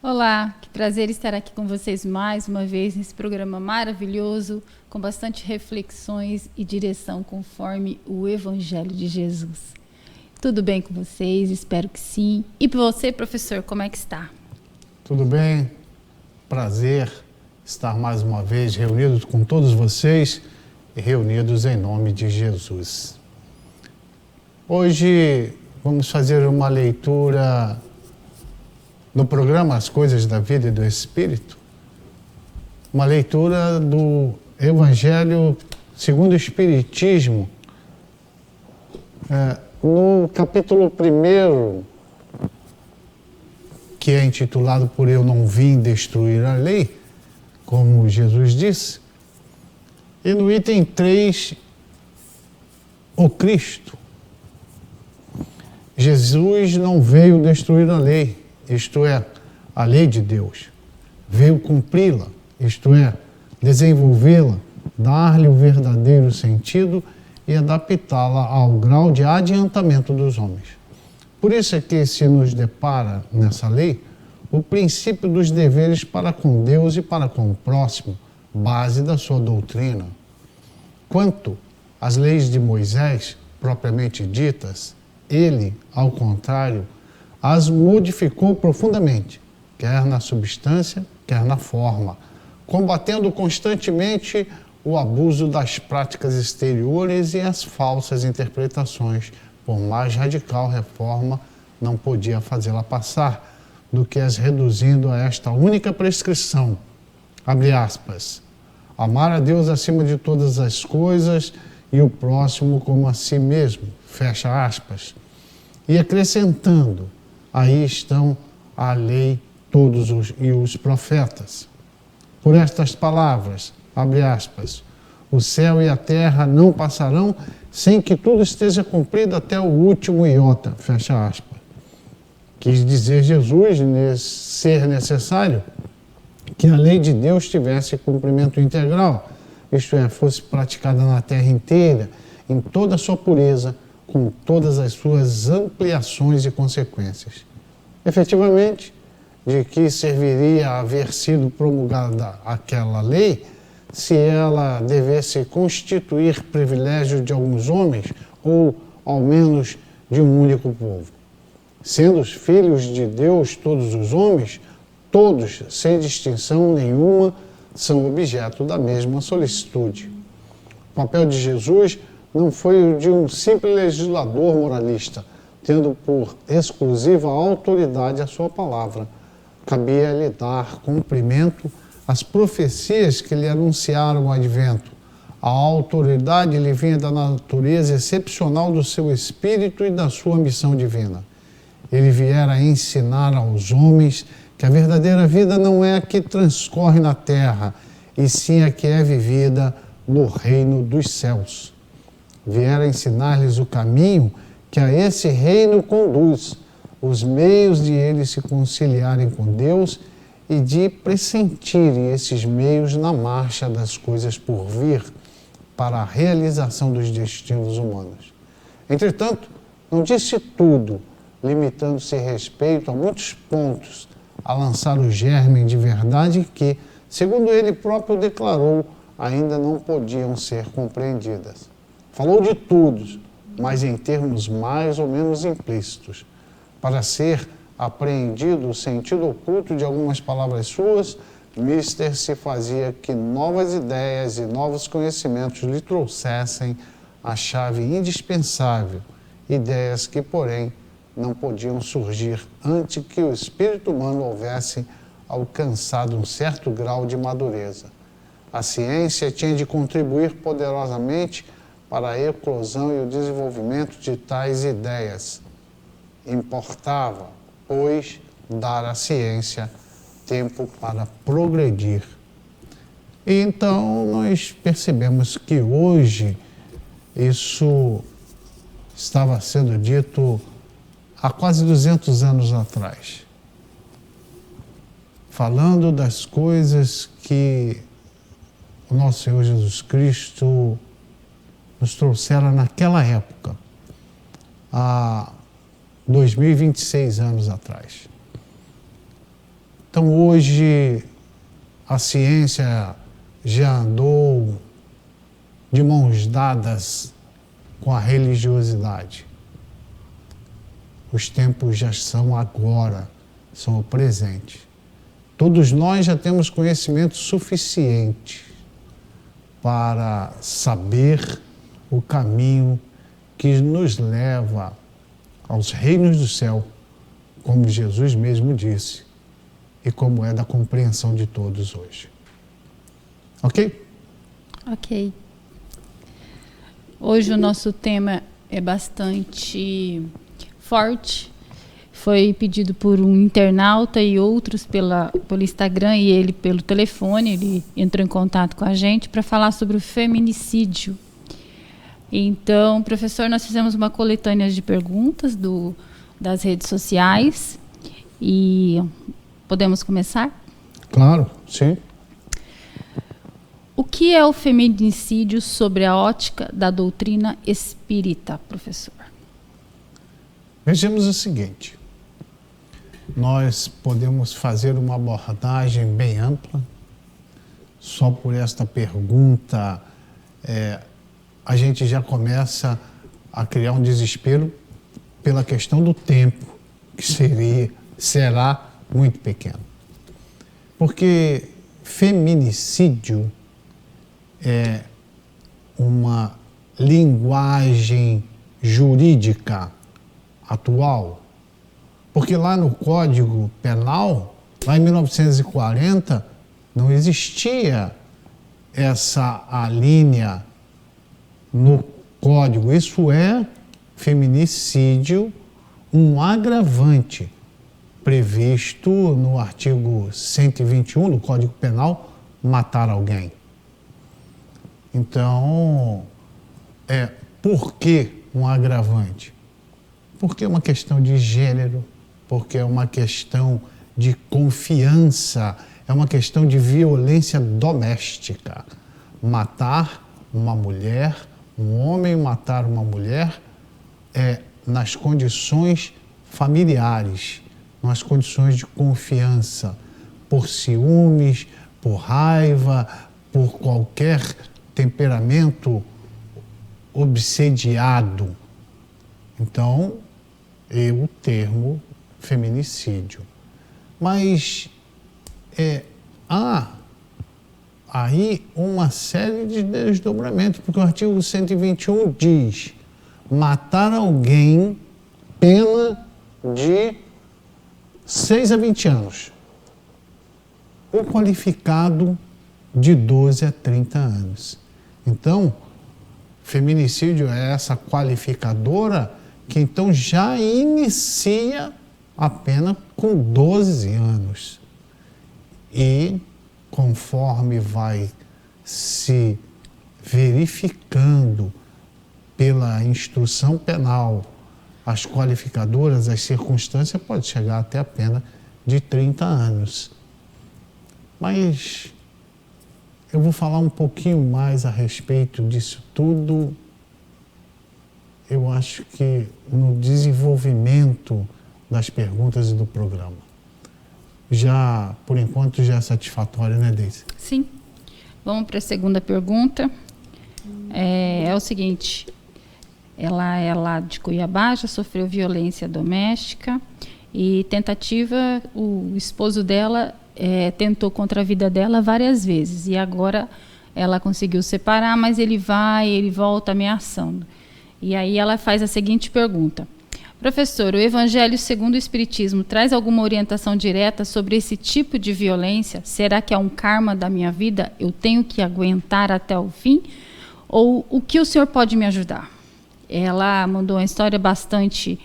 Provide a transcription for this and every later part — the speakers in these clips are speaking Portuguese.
Olá, que prazer estar aqui com vocês mais uma vez nesse programa maravilhoso, com bastante reflexões e direção conforme o Evangelho de Jesus. Tudo bem com vocês? Espero que sim. E para você, professor, como é que está? Tudo bem? Prazer estar mais uma vez reunidos com todos vocês e reunidos em nome de Jesus. Hoje vamos fazer uma leitura no programa As Coisas da Vida e do Espírito, uma leitura do Evangelho segundo o Espiritismo, no capítulo 1, que é intitulado por Eu Não Vim Destruir a Lei, como Jesus disse, e no item 3, o Cristo. Jesus não veio destruir a lei, isto é, a lei de Deus. Veio cumpri-la, isto é, desenvolvê-la, dar-lhe o verdadeiro sentido e adaptá-la ao grau de adiantamento dos homens. Por isso é que se nos depara nessa lei o princípio dos deveres para com Deus e para com o próximo, base da sua doutrina. Quanto às leis de Moisés, propriamente ditas, ele, ao contrário, as modificou profundamente, quer na substância, quer na forma, combatendo constantemente o abuso das práticas exteriores e as falsas interpretações. Por mais radical reforma, não podia fazê-la passar do que as reduzindo a esta única prescrição, abre aspas, amar a Deus acima de todas as coisas e o próximo como a si mesmo, fecha aspas. E acrescentando, aí estão a lei todos os profetas. Por estas palavras, abre aspas, o céu e a terra não passarão sem que tudo esteja cumprido até o último iota, fecha aspas. Quis dizer Jesus ser necessário que a lei de Deus tivesse cumprimento integral, isto é, fosse praticada na terra inteira, em toda a sua pureza, com todas as suas ampliações e consequências. Efetivamente, de que serviria haver sido promulgada aquela lei se ela devesse constituir privilégio de alguns homens ou, ao menos, de um único povo? Sendo os filhos de Deus todos os homens, todos, sem distinção nenhuma, são objeto da mesma solicitude. O papel de Jesus não foi o de um simples legislador moralista, tendo por exclusiva autoridade a sua palavra. Cabia-lhe dar cumprimento às profecias que lhe anunciaram o advento. A autoridade lhe vinha da natureza excepcional do seu espírito e da sua missão divina. Ele viera ensinar aos homens que a verdadeira vida não é a que transcorre na terra, e sim a que é vivida no reino dos céus. Viera ensinar-lhes o caminho que a esse reino conduz, os meios de eles se conciliarem com Deus e de pressentirem esses meios na marcha das coisas por vir para a realização dos destinos humanos. Entretanto, não disse tudo, limitando-se a respeito a muitos pontos, a lançar o germe de verdade que, segundo ele próprio declarou, ainda não podiam ser compreendidas. Falou de tudo, mas em termos mais ou menos implícitos. Para ser apreendido o sentido oculto de algumas palavras suas, Mister se fazia que novas ideias e novos conhecimentos lhe trouxessem a chave indispensável, ideias que, porém, não podiam surgir antes que o espírito humano houvesse alcançado um certo grau de madureza. A ciência tinha de contribuir poderosamente para a eclosão e o desenvolvimento de tais ideias. Importava, pois, dar à ciência tempo para progredir. E então nós percebemos que hoje isso estava sendo dito há quase 200 anos atrás, falando das coisas que o nosso Senhor Jesus Cristo nos trouxera naquela época, há 2026 anos atrás. Então hoje a ciência já andou de mãos dadas com a religiosidade. Os tempos já são agora, são o presente. Todos nós já temos conhecimento suficiente para saber o caminho que nos leva aos reinos do céu, como Jesus mesmo disse, e como é da compreensão de todos hoje. Ok? Ok. Hoje o nosso tema é bastante forte. Foi pedido por um internauta e outros pelo Instagram e ele pelo telefone. Ele entrou em contato com a gente para falar sobre o feminicídio. Então, professor, nós fizemos uma coletânea de perguntas das redes sociais e podemos começar? Claro, sim. O que é o feminicídio sobre a ótica da doutrina espírita, professor? Vejamos o seguinte. Nós podemos fazer uma abordagem bem ampla. Só por esta pergunta, a gente já começa a criar um desespero pela questão do tempo, que será muito pequeno. Porque feminicídio é uma linguagem jurídica atual, porque lá no Código Penal, lá em 1940, não existia essa alínea no Código. Isso é feminicídio, um agravante previsto no artigo 121 do Código Penal, matar alguém. Então, por que um agravante? Porque é uma questão de gênero, porque é uma questão de confiança, é uma questão de violência doméstica. Matar uma mulher, um homem matar uma mulher nas condições familiares, nas condições de confiança, por ciúmes, por raiva, por qualquer temperamento obsediado. Então, o termo feminicídio. Mas há aí uma série de desdobramentos, porque o artigo 121 diz: matar alguém, pena de 6 a 20 anos. O qualificado de 12 a 30 anos. Então, feminicídio é essa qualificadora que então já inicia a pena com 12 anos. E conforme vai se verificando pela instrução penal as qualificadoras, as circunstâncias, pode chegar até a pena de 30 anos. Mas eu vou falar um pouquinho mais a respeito disso tudo, eu acho que no desenvolvimento das perguntas e do programa. Já, por enquanto, já é satisfatório, né, Deise? Sim. Vamos para a segunda pergunta. É o seguinte, ela é lá de Cuiabá, já sofreu violência doméstica e o esposo dela tentou contra a vida dela várias vezes e agora ela conseguiu separar, mas ele volta ameaçando. E aí ela faz a seguinte pergunta: professor, o Evangelho segundo o Espiritismo traz alguma orientação direta sobre esse tipo de violência? Será que é um karma da minha vida? Eu tenho que aguentar até o fim? Ou o que o senhor pode me ajudar? Ela mandou uma história bastante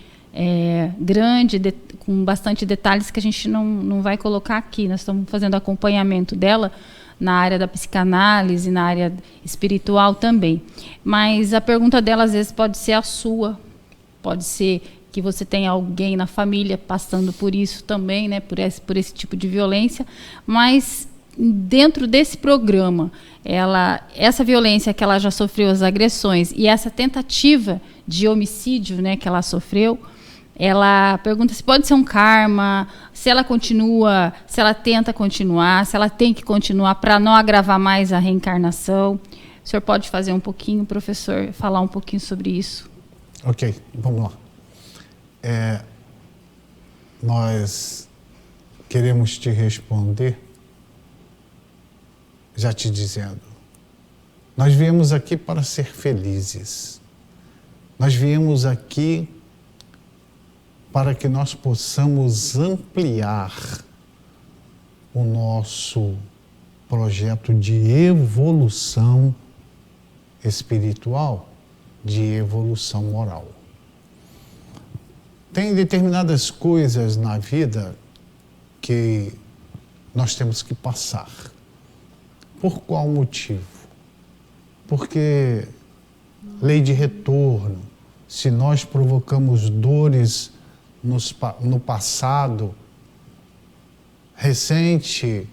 grande, com bastante detalhes que a gente não vai colocar aqui. Nós estamos fazendo acompanhamento dela na área da psicanálise, na área espiritual também. Mas a pergunta dela, às vezes, pode ser a sua. Pode ser que você tenha alguém na família passando por isso também, né, por esse tipo de violência. Mas, dentro desse programa, essa violência que ela já sofreu, as agressões, e essa tentativa de homicídio, né, que ela sofreu, Ela pergunta se pode ser um karma, se ela continua, se ela tenta continuar, se ela tem que continuar para não agravar mais a reencarnação. O senhor pode fazer um pouquinho, professor, falar um pouquinho sobre isso? Ok, vamos lá. Nós queremos te responder já te dizendo, nós viemos aqui para ser felizes. Nós viemos aqui para que nós possamos ampliar o nosso projeto de evolução espiritual, de evolução moral. Tem determinadas coisas na vida que nós temos que passar. Por qual motivo? Porque lei de retorno, se nós provocamos dores no passado recente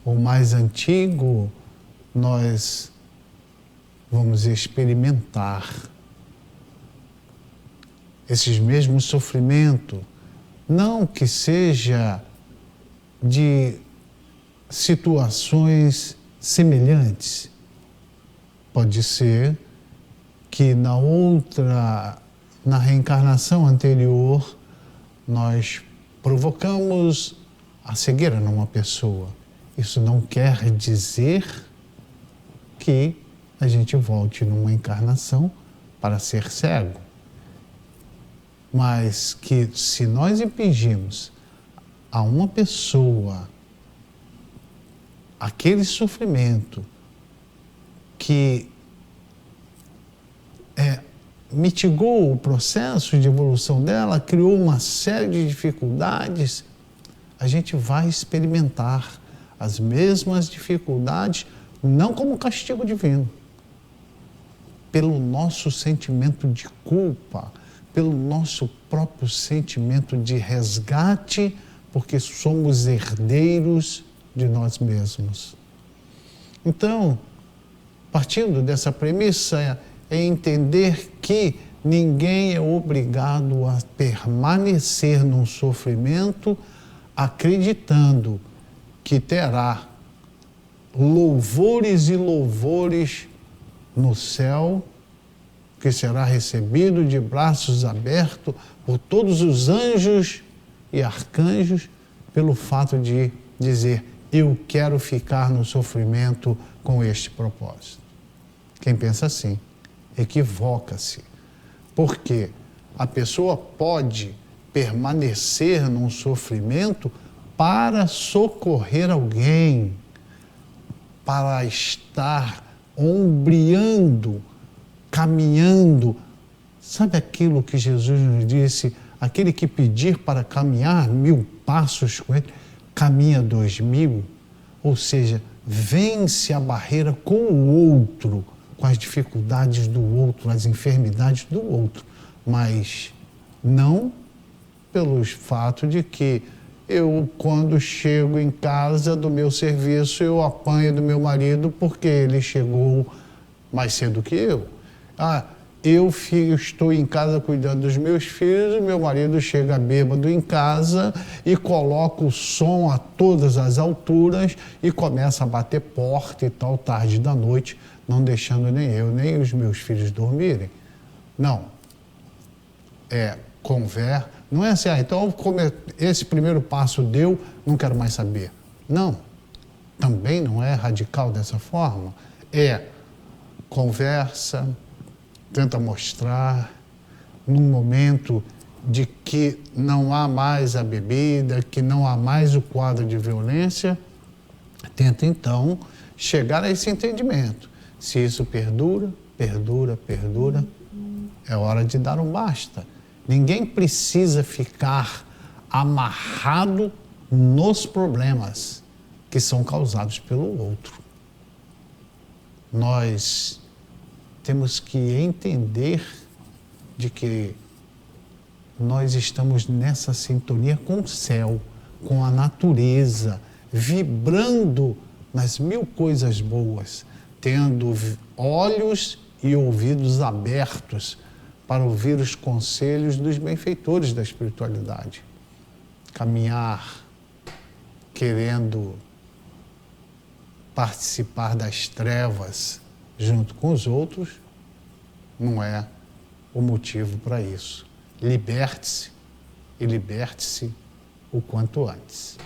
ou mais antigo, nós vamos experimentar esses mesmos sofrimentos, não que seja de situações semelhantes. Pode ser que na reencarnação anterior, nós provocamos a cegueira numa pessoa. Isso não quer dizer que a gente volte numa encarnação para ser cego. Mas que se nós impingimos a uma pessoa aquele sofrimento que mitigou o processo de evolução dela, criou uma série de dificuldades, a gente vai experimentar as mesmas dificuldades, não como castigo divino, pelo nosso sentimento de culpa, pelo nosso próprio sentimento de resgate, porque somos herdeiros de nós mesmos. Então, partindo dessa premissa, é entender que ninguém é obrigado a permanecer num sofrimento acreditando que terá louvores e louvores no céu, que será recebido de braços abertos por todos os anjos e arcanjos, pelo fato de dizer, eu quero ficar no sofrimento com este propósito. Quem pensa assim, equivoca-se, porque a pessoa pode permanecer num sofrimento para socorrer alguém, para estar ombreando, caminhando. Sabe aquilo que Jesus nos disse? Aquele que pedir para caminhar 1000 passos com ele, caminha 2000. Ou seja, vence a barreira com o outro, com as dificuldades do outro, as enfermidades do outro, mas não pelo fato de que eu, quando chego em casa do meu serviço, eu apanho do meu marido porque ele chegou mais cedo que eu. Estou em casa cuidando dos meus filhos, meu marido chega bêbado em casa e coloca o som a todas as alturas e começa a bater porta e tal, tarde da noite, não deixando nem eu, nem os meus filhos dormirem. Não. Não é assim, então como esse primeiro passo deu, não quero mais saber. Não. Também não é radical dessa forma. Conversa, tenta mostrar, num momento de que não há mais a bebida, que não há mais o quadro de violência, tenta então chegar a esse entendimento. Se isso perdura, é hora de dar um basta. Ninguém precisa ficar amarrado nos problemas que são causados pelo outro. Nós temos que entender de que nós estamos nessa sintonia com o céu, com a natureza, vibrando nas 1000 coisas boas, tendo olhos e ouvidos abertos para ouvir os conselhos dos benfeitores da espiritualidade. Caminhar querendo participar das trevas junto com os outros não é o motivo para isso. Liberte-se e liberte-se o quanto antes.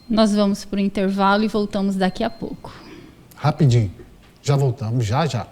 Nós vamos para o intervalo e voltamos daqui a pouco. Rapidinho, já voltamos, já.